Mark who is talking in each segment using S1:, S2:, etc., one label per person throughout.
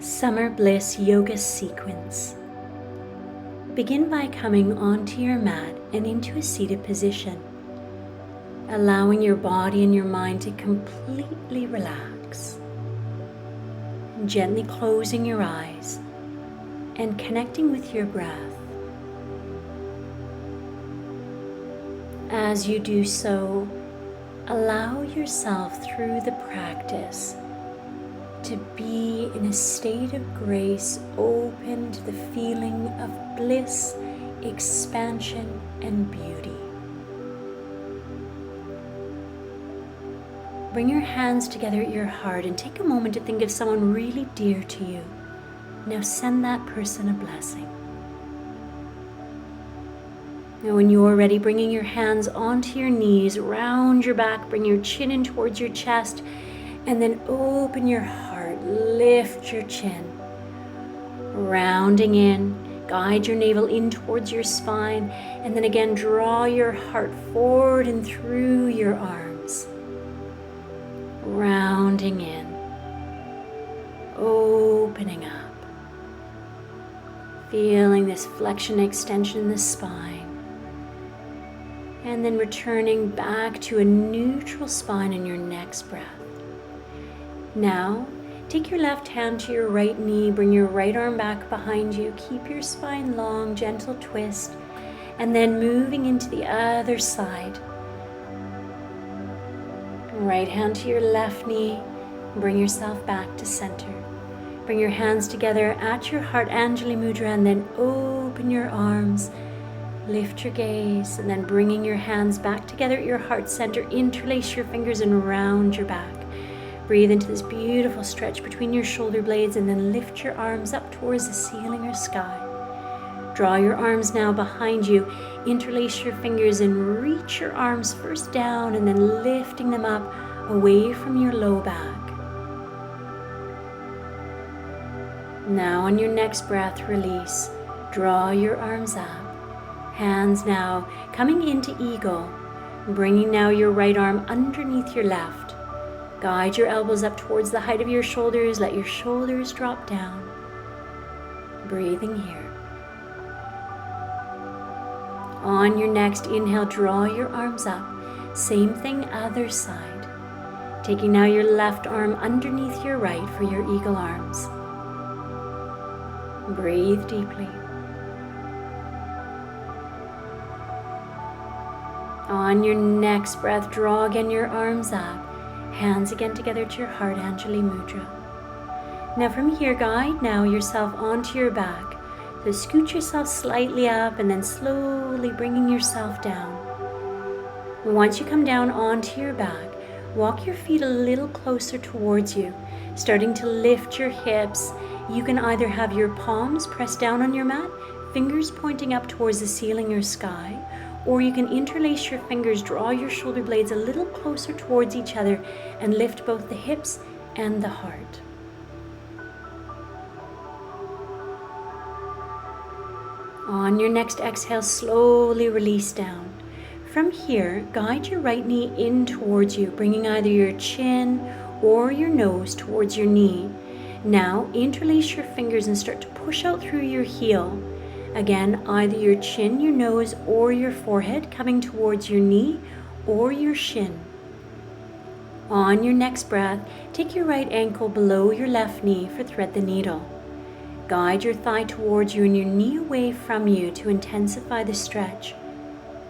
S1: Summer Bliss Yoga Sequence. Begin by coming onto your mat and into a seated position, allowing your body and your mind to completely relax. Gently closing your eyes and connecting with your breath. As you do so, allow yourself through the practice to be in a state of grace, open to the feeling of bliss, expansion, and beauty. Bring your hands together at your heart and take a moment to think of someone really dear to you. Now send that person a blessing. Now when you're ready, bringing your hands onto your knees, round your back, bring your chin in towards your chest, and then open your heart, lift your chin. Rounding in, guide your navel in towards your spine, and then again draw your heart forward and through your arms. Rounding in, opening up, feeling this flexion extension in the spine, and then returning back to a neutral spine in your next breath. Now, take your left hand to your right knee, bring your right arm back behind you, keep your spine long, gentle twist, and then moving into the other side. Right hand to your left knee, bring yourself back to center. Bring your hands together at your heart, Anjali Mudra, and then open your arms, lift your gaze, and then bringing your hands back together at your heart center, interlace your fingers and round your back. Breathe into this beautiful stretch between your shoulder blades and then lift your arms up towards the ceiling or sky. Draw your arms now behind you, interlace your fingers and reach your arms first down and then lifting them up away from your low back. Now on your next breath, release. Draw your arms up. Hands now coming into eagle, bringing now your right arm underneath your left. Guide your elbows up towards the height of your shoulders. Let your shoulders drop down. Breathing here. On your next inhale, draw your arms up. Same thing, other side. Taking now your left arm underneath your right for your eagle arms. Breathe deeply. On your next breath, draw again your arms up. Hands again together to your heart, Anjali Mudra. Now from here, guide now yourself onto your back. So scoot yourself slightly up and then slowly bringing yourself down. Once you come down onto your back, walk your feet a little closer towards you, starting to lift your hips. You can either have your palms pressed down on your mat, fingers pointing up towards the ceiling or sky, or you can interlace your fingers, draw your shoulder blades a little closer towards each other and lift both the hips and the heart. On your next exhale, slowly release down. From here, guide your right knee in towards you, bringing either your chin or your nose towards your knee. Now, interlace your fingers and start to push out through your heel. Again, either your chin, your nose, or your forehead coming towards your knee or your shin. On your next breath, take your right ankle below your left knee for thread the needle. Guide your thigh towards you and your knee away from you to intensify the stretch,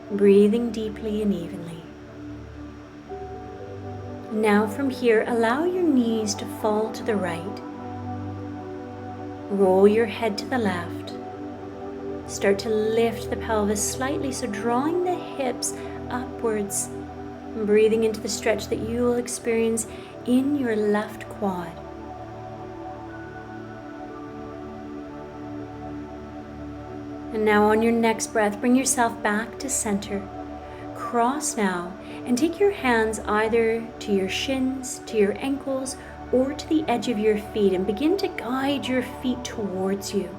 S1: breathing deeply and evenly. Now from here, allow your knees to fall to the right. Roll your head to the left. Start to lift the pelvis slightly, so drawing the hips upwards, and breathing into the stretch that you will experience in your left quad. And now on your next breath, bring yourself back to center. Cross now and take your hands either to your shins, to your ankles, or to the edge of your feet and begin to guide your feet towards you.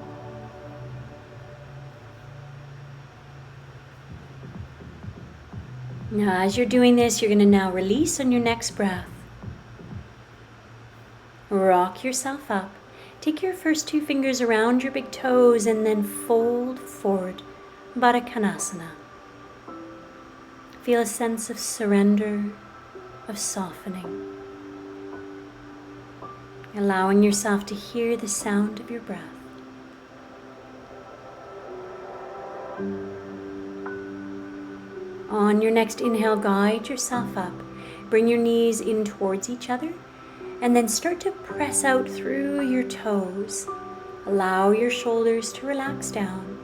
S1: Now, as you're doing this, you're going to now release on your next breath. Rock yourself up. Take your first 2 fingers around your big toes and then fold forward, Baddha Konasana. Feel a sense of surrender, of softening. Allowing yourself to hear the sound of your breath. On your next inhale, guide yourself up. Bring your knees in towards each other and then start to press out through your toes. Allow your shoulders to relax down.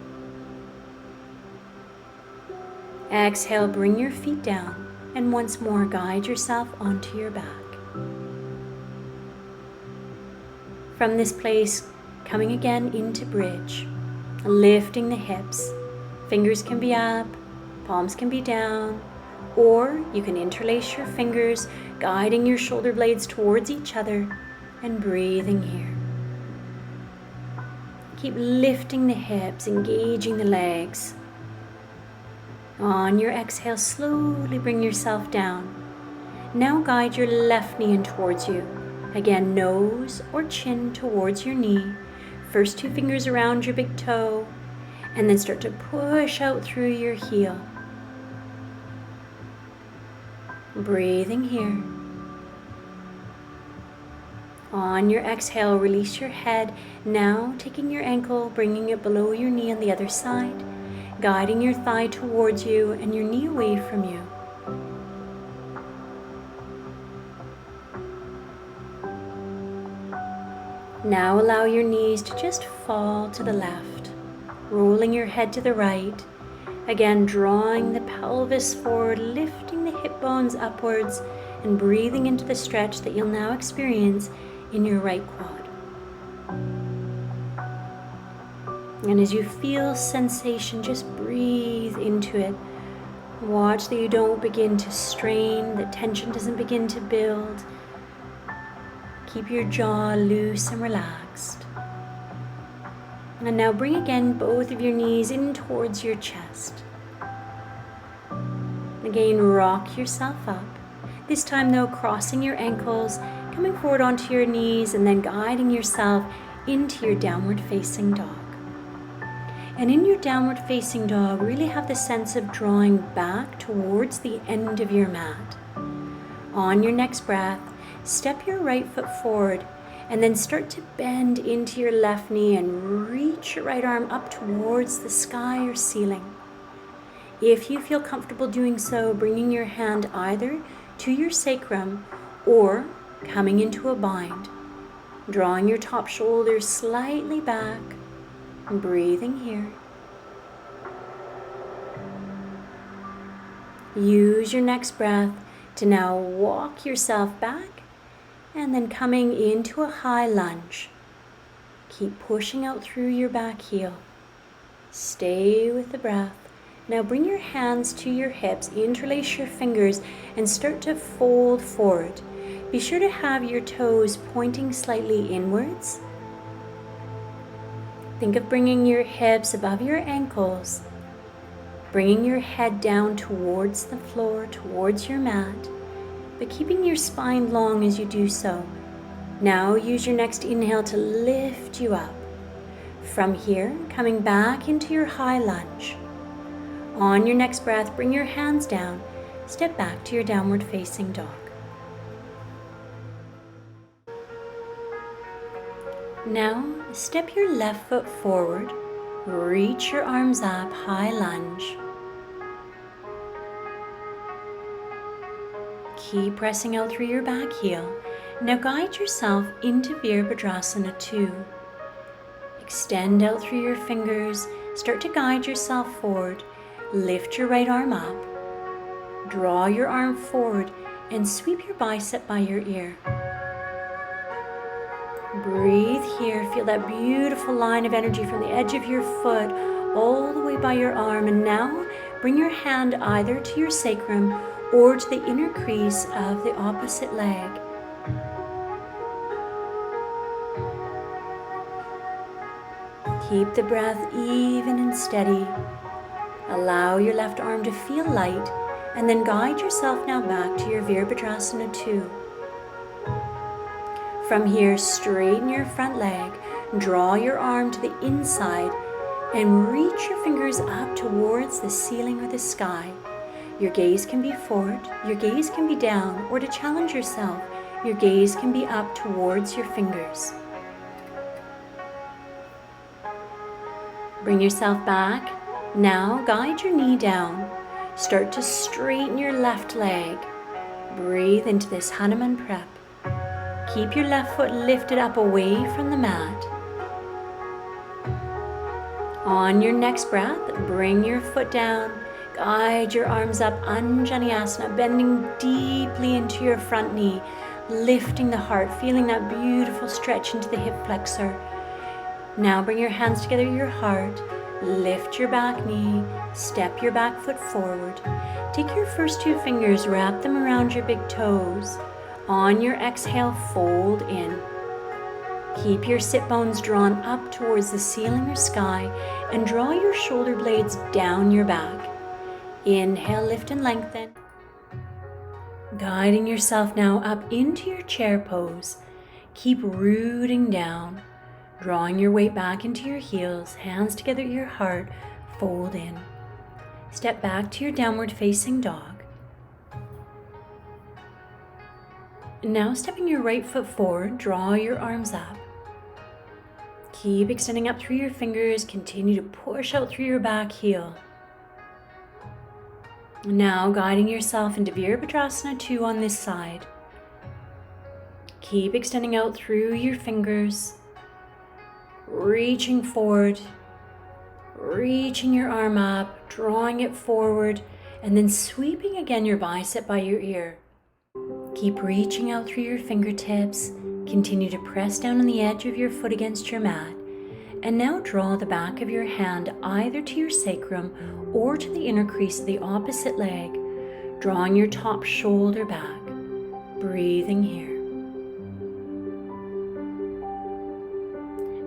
S1: Exhale, bring your feet down and once more guide yourself onto your back. From this place, coming again into bridge, lifting the hips. Fingers can be up, palms can be down, or you can interlace your fingers, guiding your shoulder blades towards each other and breathing here. Keep lifting the hips, engaging the legs. On your exhale, slowly bring yourself down. Now guide your left knee in towards you. Again, nose or chin towards your knee. First 2 fingers around your big toe, and then start to push out through your heel. Breathing here. On your exhale, release your head. Now taking your ankle, bringing it below your knee on the other side, guiding your thigh towards you and your knee away from you. Now allow your knees to just fall to the left, rolling your head to the right. Again, drawing the pelvis forward, lifting the hip bones upwards, and breathing into the stretch that you'll now experience in your right quad. And as you feel sensation, just breathe into it. Watch that you don't begin to strain, that tension doesn't begin to build. Keep your jaw loose and relaxed. And now bring again both of your knees in towards your chest. Again, rock yourself up. This time though, crossing your ankles, coming forward onto your knees, and then guiding yourself into your downward facing dog. And in your downward facing dog, really have the sense of drawing back towards the end of your mat. On your next breath, step your right foot forward and then start to bend into your left knee and reach your right arm up towards the sky or ceiling. If you feel comfortable doing so, bringing your hand either to your sacrum or coming into a bind, drawing your top shoulder slightly back and breathing here. Use your next breath to now walk yourself back and then coming into a high lunge. Keep pushing out through your back heel. Stay with the breath. Now bring your hands to your hips, interlace your fingers, and start to fold forward. Be sure to have your toes pointing slightly inwards. Think of bringing your hips above your ankles, bringing your head down towards the floor, towards your mat, but keeping your spine long as you do so. Now use your next inhale to lift you up. From here, coming back into your high lunge. On your next breath, bring your hands down, step back to your downward facing dog. Now, step your left foot forward, reach your arms up, high lunge. Keep pressing out through your back heel. Now guide yourself into Virabhadrasana 2. Extend out through your fingers, start to guide yourself forward. Lift your right arm up, draw your arm forward, and sweep your bicep by your ear. Breathe here, feel that beautiful line of energy from the edge of your foot all the way by your arm. And now bring your hand either to your sacrum or to the inner crease of the opposite leg. Keep the breath even and steady. Allow your left arm to feel light, and then guide yourself now back to your Virabhadrasana 2. From here, straighten your front leg, Draw your arm to the inside and reach your fingers up towards the ceiling or the sky. Your gaze can be forward, your gaze can be down, or to challenge yourself, your gaze can be up towards your fingers. Bring yourself back. Now guide your knee down. Start to straighten your left leg. Breathe into this Hanuman prep. Keep your left foot lifted up away from the mat. On your next breath, bring your foot down. Guide your arms up, Asana, bending deeply into your front knee, lifting the heart, feeling that beautiful stretch into the hip flexor. Now bring your hands together at your heart, lift your back knee, step your back foot forward. Take your first two fingers, wrap them around your big toes. On your exhale, fold in. Keep your sit bones drawn up towards the ceiling or sky and draw your shoulder blades down your back. Inhale, lift and lengthen. Guiding yourself now up into your chair pose. Keep rooting down, drawing your weight back into your heels, hands together at your heart, fold in. Step back to your downward facing dog. Now stepping your right foot forward, draw your arms up. Keep extending up through your fingers, continue to push out through your back heel. Now guiding yourself into Virabhadrasana 2 on this side. Keep extending out through your fingers, reaching forward, reaching your arm up, drawing it forward, and then sweeping again your bicep by your ear. Keep reaching out through your fingertips, continue to press down on the edge of your foot against your mat, and now draw the back of your hand either to your sacrum or to the inner crease of the opposite leg, drawing your top shoulder back, breathing here.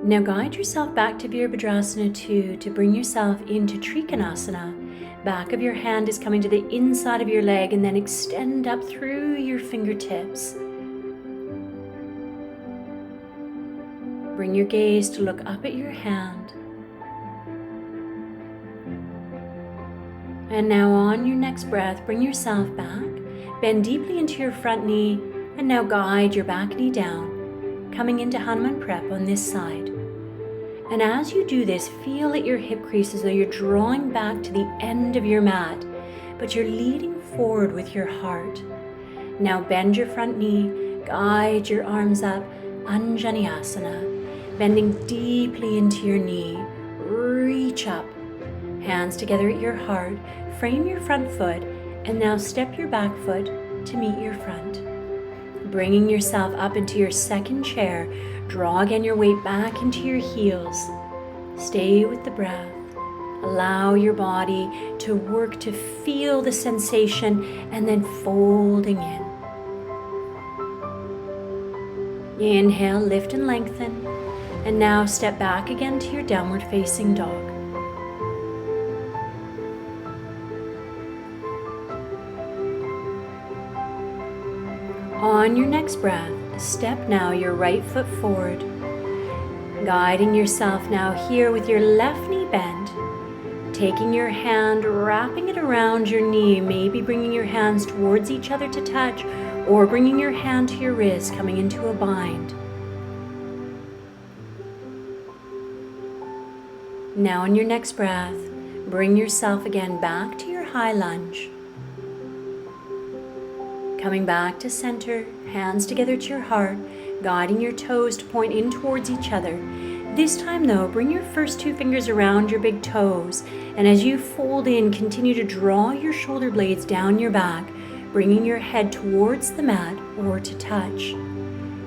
S1: Now guide yourself back to Virabhadrasana 2 to bring yourself into Trikonasana. Back of your hand is coming to the inside of your leg and then extend up through your fingertips. Bring your gaze to look up at your hand. And now on your next breath, bring yourself back, bend deeply into your front knee, and now guide your back knee down, coming into Hanuman Prep on this side. And as you do this, feel at your hip crease as though you're drawing back to the end of your mat, but you're leading forward with your heart. Now bend your front knee, guide your arms up, Asana, bending deeply into your knee, reach up, hands together at your heart, frame your front foot, and now step your back foot to meet your front. Bringing yourself up into your second chair, draw again your weight back into your heels. Stay with the breath. Allow your body to work to feel the sensation and then folding in. Inhale, lift and lengthen. And now step back again to your downward facing dog. On your next breath, step now your right foot forward, guiding yourself now here with your left knee bent, taking your hand, wrapping it around your knee, maybe bringing your hands towards each other to touch, or bringing your hand to your wrist, coming into a bind. Now on your next breath, bring yourself again back to your high lunge. Coming back to center, hands together to your heart, guiding your toes to point in towards each other. This time though, bring your first two fingers around your big toes, and as you fold in, continue to draw your shoulder blades down your back, bringing your head towards the mat or to touch.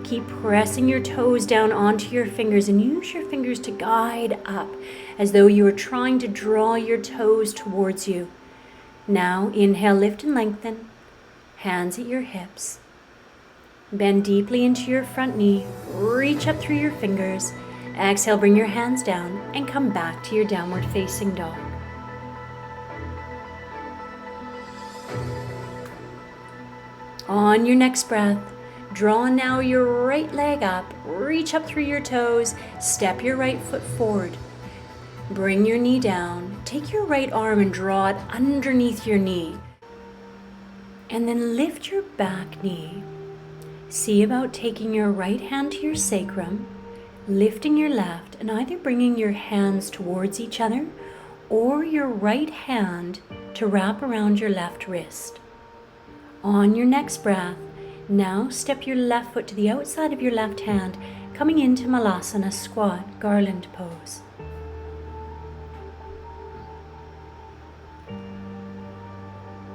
S1: Keep pressing your toes down onto your fingers and use your fingers to guide up as though you are trying to draw your toes towards you. Now inhale, lift and lengthen. Hands at your hips. Bend deeply into your front knee, reach up through your fingers. Exhale, bring your hands down and come back to your downward facing dog. On your next breath, Draw now your right leg up, reach up through your toes, step your right foot forward. Bring your knee down, take your right arm and draw it underneath your knee. And then lift your back knee. See about taking your right hand to your sacrum, lifting your left, and either bringing your hands towards each other or your right hand to wrap around your left wrist. On your next breath, now step your left foot to the outside of your left hand, coming into Malasana squat garland pose.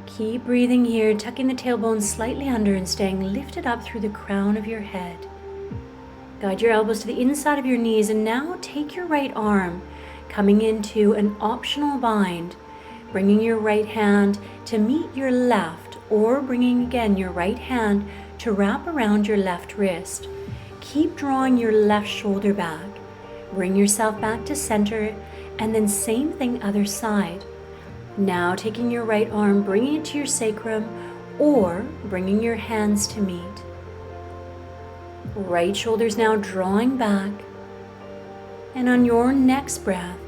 S1: Keep breathing here, tucking the tailbone slightly under and staying lifted up through the crown of your head. Guide your elbows to the inside of your knees and now take your right arm, coming into an optional bind, bringing your right hand to meet your left or bringing again your right hand to wrap around your left wrist. Keep drawing your left shoulder back. Bring yourself back to center and then same thing other side. Now taking your right arm, bringing it to your sacrum or bringing your hands to meet. Right shoulder's now drawing back. And on your next breath,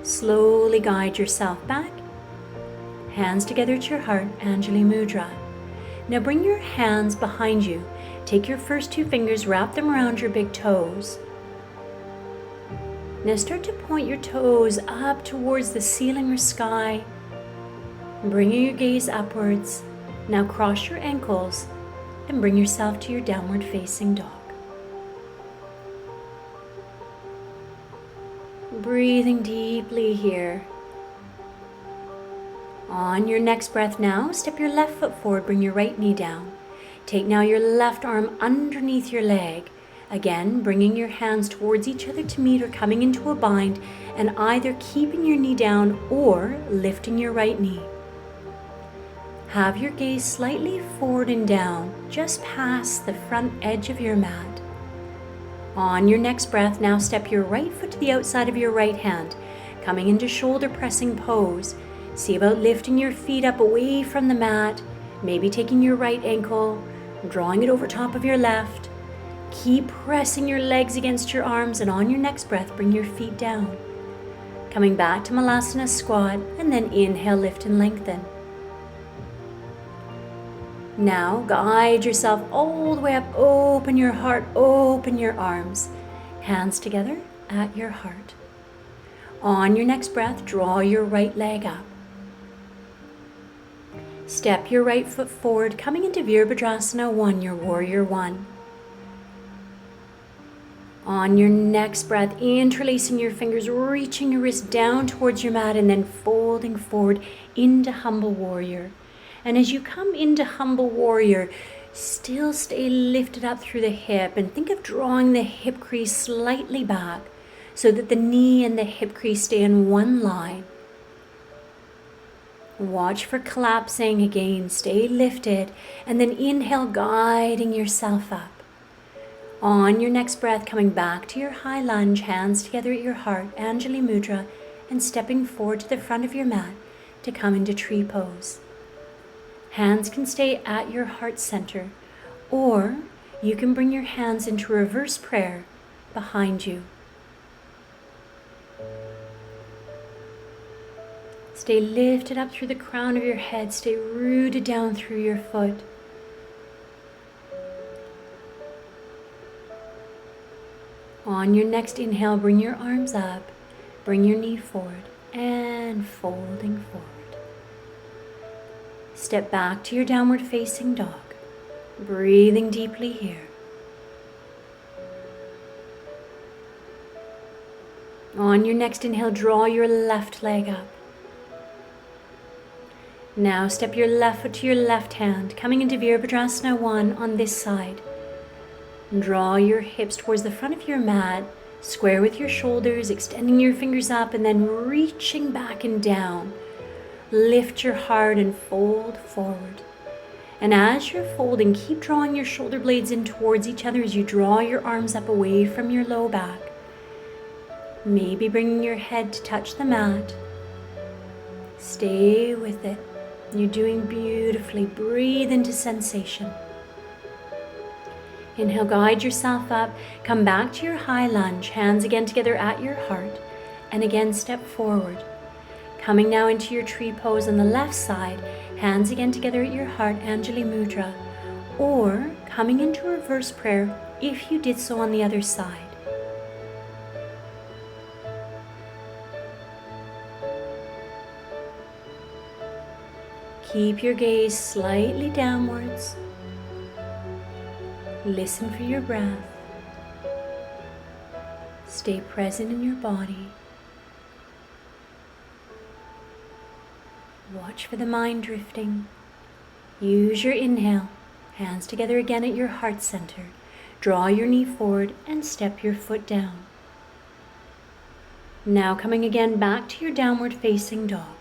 S1: slowly guide yourself back. Hands together at your heart, Anjali Mudra. Now bring your hands behind you. Take your first two fingers, wrap them around your big toes. Now start to point your toes up towards the ceiling or sky, bringing your gaze upwards. Now cross your ankles and bring yourself to your downward facing dog. Breathing deeply here. On your next breath now, step your left foot forward, bring your right knee down. Take now your left arm underneath your leg. Again, bringing your hands towards each other to meet or coming into a bind and either keeping your knee down or lifting your right knee. Have your gaze slightly forward and down, just past the front edge of your mat. On your next breath, now step your right foot to the outside of your right hand, coming into shoulder pressing pose. See about lifting your feet up away from the mat, maybe taking your right ankle, drawing it over top of your left. Keep pressing your legs against your arms and on your next breath, bring your feet down. Coming back to Malasana squat and then inhale, lift and lengthen. Now guide yourself all the way up, open your heart, open your arms. Hands together at your heart. On your next breath, draw your right leg up. Step your right foot forward, coming into Virabhadrasana 1, your warrior 1. On your next breath, interlacing your fingers, reaching your wrist down towards your mat and then folding forward into humble warrior. And as you come into humble warrior, still stay lifted up through the hip and think of drawing the hip crease slightly back so that the knee and the hip crease stay in one line. Watch for collapsing again, stay lifted, and then inhale, guiding yourself up. On your next breath, coming back to your high lunge, hands together at your heart, Anjali Mudra, and stepping forward to the front of your mat to come into tree pose. Hands can stay at your heart center, or you can bring your hands into reverse prayer behind you. Stay lifted up through the crown of your head. Stay rooted down through your foot. On your next inhale, bring your arms up. Bring your knee forward and folding forward. Step back to your downward facing dog. Breathing deeply here. On your next inhale, draw your left leg up. Now step your left foot to your left hand, coming into Virabhadrasana 1 on this side. Draw your hips towards the front of your mat, square with your shoulders, extending your fingers up and then reaching back and down. Lift your heart and fold forward. And as you're folding, keep drawing your shoulder blades in towards each other as you draw your arms up away from your low back. Maybe bringing your head to touch the mat. Stay with it. You're doing beautifully. Breathe into sensation. Inhale, guide yourself up. Come back to your high lunge. Hands again together at your heart. And again, step forward. Coming now into your tree pose on the left side. Hands again together at your heart, Anjali Mudra. Or coming into reverse prayer if you did so on the other side. Keep your gaze slightly downwards. Listen for your breath. Stay present in your body. Watch for the mind drifting. Use your inhale. Hands together again at your heart center. Draw your knee forward and step your foot down. Now coming again back to your downward facing dog.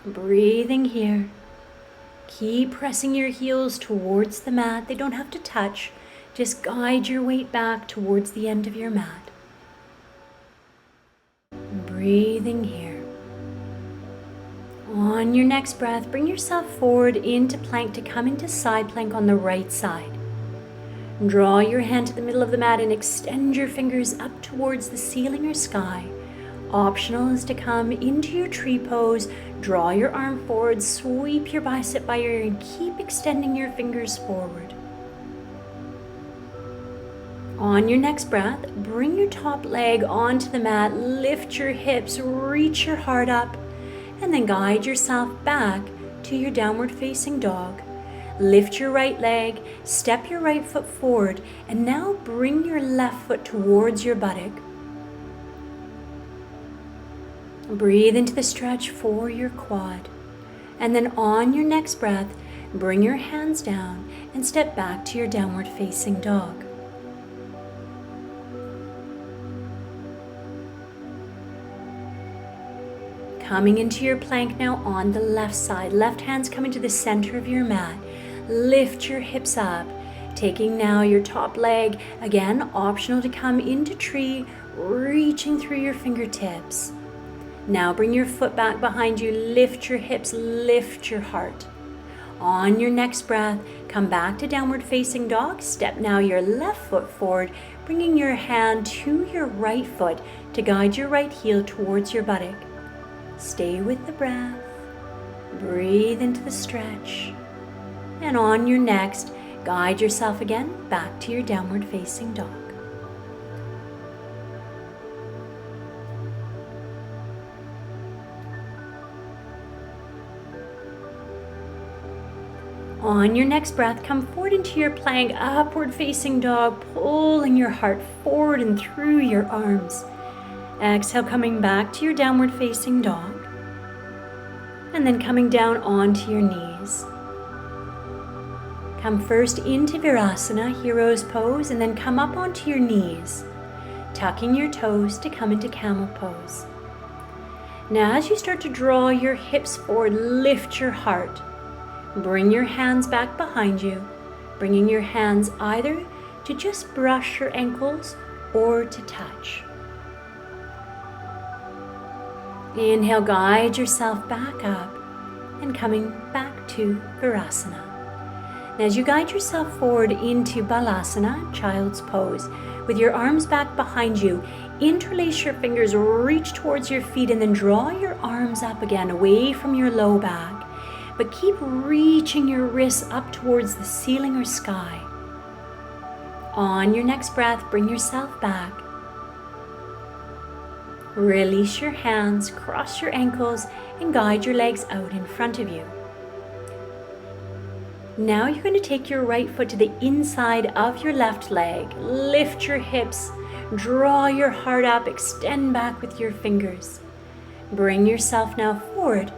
S1: Breathing here. Keep pressing your heels towards the mat. They don't have to touch. Just guide your weight back towards the end of your mat. Breathing here. On your next breath, bring yourself forward into plank to come into side plank on the right side. Draw your hand to the middle of the mat and extend your fingers up towards the ceiling or sky. Optional is to come into your tree pose. Draw your arm forward, sweep your bicep by your ear, and keep extending your fingers forward. On your next breath, bring your top leg onto the mat, lift your hips, reach your heart up, and then guide yourself back to your downward facing dog. Lift your right leg, step your right foot forward, and now bring your left foot towards your buttock. Breathe into the stretch for your quad. And then on your next breath, bring your hands down and step back to your downward facing dog. Coming into your plank now on the left side. Left hand's coming to the center of your mat. Lift your hips up. Taking now your top leg, again optional to come into tree, reaching through your fingertips. Now bring your foot back behind you, lift your hips, lift your heart. On your next breath, come back to downward facing dog. Step now your left foot forward, bringing your hand to your right foot to guide your right heel towards your buttock. Stay with the breath. Breathe into the stretch. And on your next, guide yourself again back to your downward facing dog. On your next breath, come forward into your plank, upward facing dog, pulling your heart forward and through your arms. Exhale, coming back to your downward facing dog. And then coming down onto your knees. Come first into Virasana, hero's pose, and then come up onto your knees, tucking your toes to come into camel pose. Now as you start to draw your hips forward, lift your heart. Bring your hands back behind you, bringing your hands either to just brush your ankles or to touch. Inhale, guide yourself back up and coming back to Virasana. And as you guide yourself forward into Balasana, child's pose, with your arms back behind you, interlace your fingers, reach towards your feet, and then draw your arms up again away from your low back. But keep reaching your wrists up towards the ceiling or sky. On your next breath, bring yourself back. Release your hands, cross your ankles, and guide your legs out in front of you. Now you're going to take your right foot to the inside of your left leg. Lift your hips, draw your heart up, extend back with your fingers. Bring yourself now forward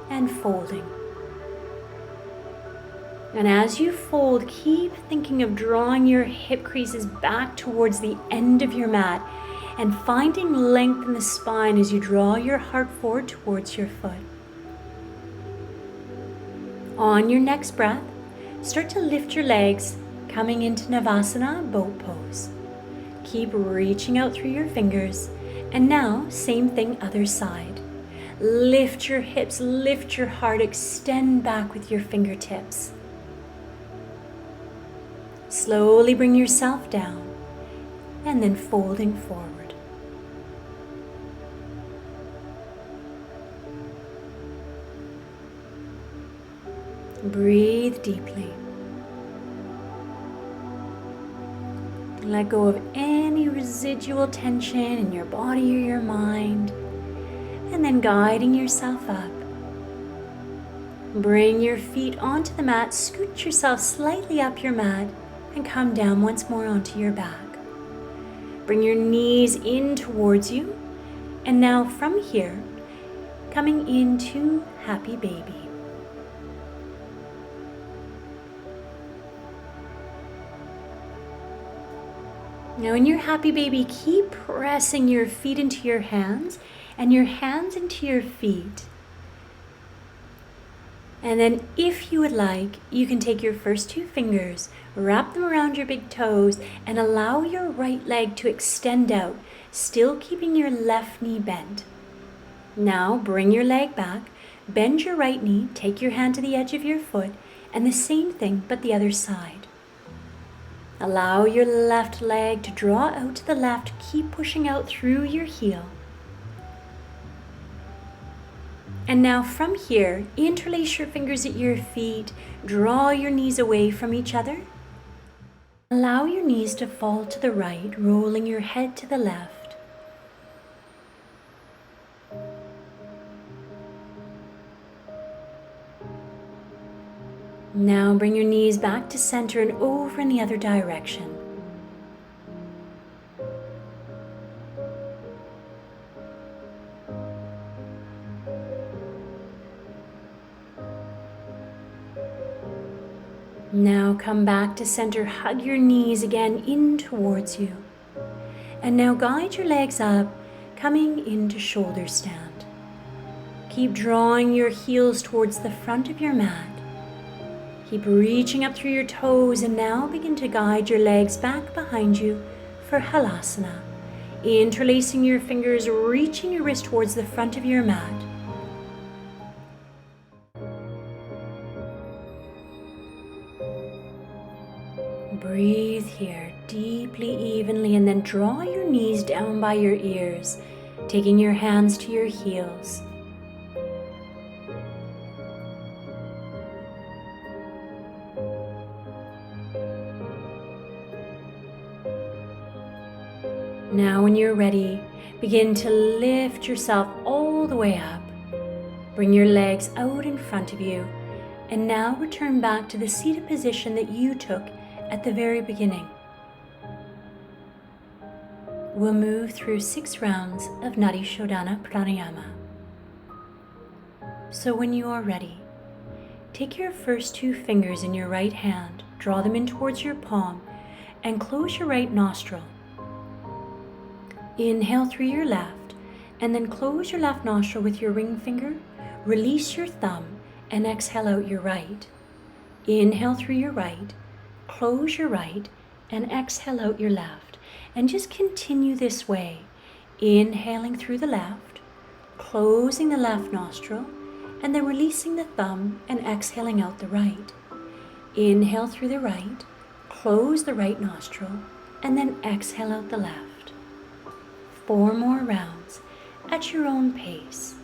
S1: and folding. And as you fold, keep thinking of drawing your hip creases back towards the end of your mat and finding length in the spine as you draw your heart forward towards your foot. On your next breath, start to lift your legs, coming into Navasana, boat pose. Keep reaching out through your fingers. And now, same thing, other side. Lift your hips, lift your heart, extend back with your fingertips. slowly bring yourself down and then folding forward. Breathe deeply. Let go of any residual tension in your body or your mind, and then guiding yourself up. Bring your feet onto the mat, scoot yourself slightly up your mat, and come down once more onto your back. Bring your knees in towards you, and now from here, coming into Happy Baby. Now in your Happy Baby, keep pressing your feet into your hands and your hands into your feet. And then if you would like, you can take your first two fingers, wrap them around your big toes, and allow your right leg to extend out, still keeping your left knee bent. Now bring your leg back, bend your right knee, take your hand to the edge of your foot, and the same thing but the other side. Allow your left leg to draw out to the left, keep pushing out through your heel. And now from here, interlace your fingers at your feet, draw your knees away from each other. Allow your knees to fall to the right, rolling your head to the left. Now bring your knees back to center and over in the other direction. Now come back to center, hug your knees again in towards you. And now guide your legs up, coming into shoulder stand. Keep drawing your heels towards the front of your mat. Keep reaching up through your toes and now begin to guide your legs back behind you for Halasana. Interlacing your fingers, reaching your wrist towards the front of your mat. Breathe here deeply, evenly, and then draw your knees down by your ears, taking your hands to your heels. Now when you're ready, begin to lift yourself all the way up. Bring your legs out in front of you, and now return back to the seated position that you took at the very beginning. We'll move through 6 rounds of Nadi Shodhana pranayama. So when you are ready, take your first 2 fingers in your right hand, draw them in towards your palm, and close your right nostril. Inhale through your left, and then close your left nostril with your ring finger, release your thumb, and exhale out your right. Inhale through your right, close your right, and exhale out your left. And just continue this way, inhaling through the left, closing the left nostril, and then releasing the thumb and exhaling out the right. Inhale through the right, close the right nostril, and then exhale out the left. 4 more rounds at your own pace.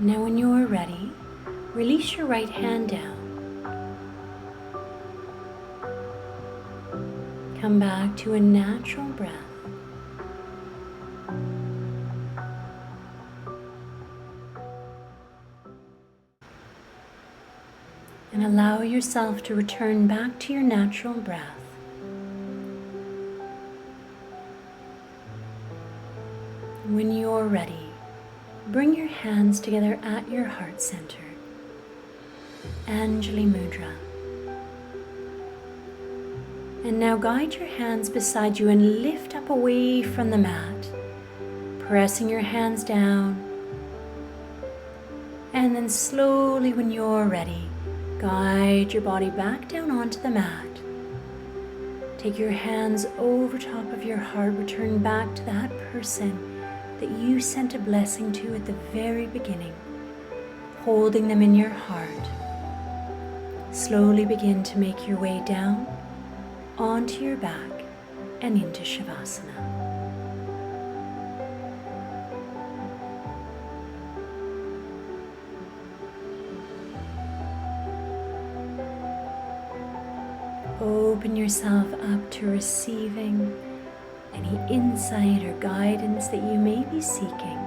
S1: Now when you're ready, release your right hand down. Come back to a natural breath. And allow yourself to return back to your natural breath. When you're ready, bring your hands together at your heart center. Anjali Mudra. And now guide your hands beside you and lift up away from the mat, pressing your hands down. And then slowly, when you're ready, guide your body back down onto the mat. Take your hands over top of your heart, return back to that person that you sent a blessing to at the very beginning, holding them in your heart. Slowly begin to make your way down onto your back and into Shavasana. Open yourself up to receiving any insight or guidance that you may be seeking,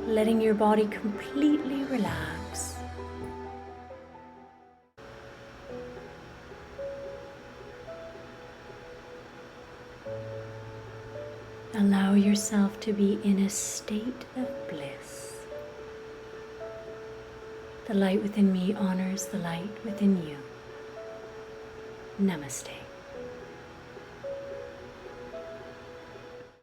S1: letting your body completely relax. Allow yourself to be in a state of bliss. The light within me honors the light within you. Namaste.